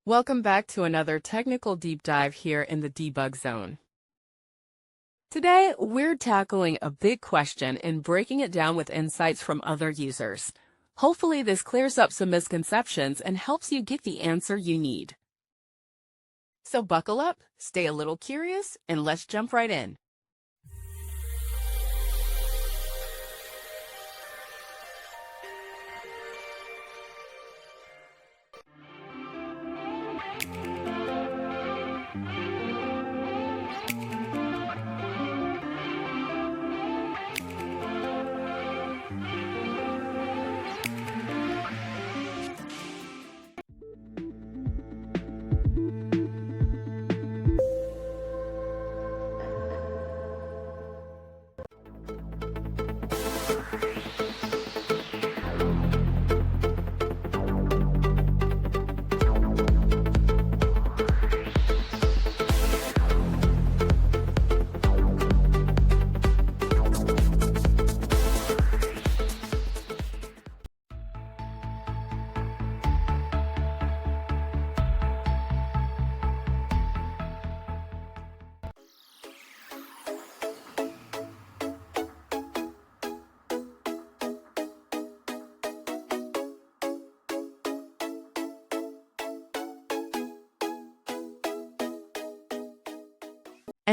Welcome back to another technical deep dive here in the debug zone. Today, we're tackling a big question and breaking it down with insights from other users. Hopefully, this clears up some misconceptions and helps you get the answer you need. So buckle up, stay a little curious, and let's jump right in.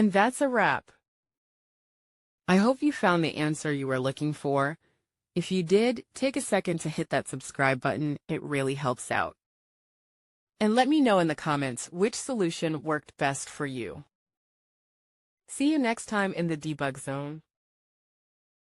And that's a wrap. I hope you found the answer you were looking for. If you did, take a second to hit that subscribe button. It really helps out. And let me know in the comments which solution worked best for you. See you next time in the debug zone.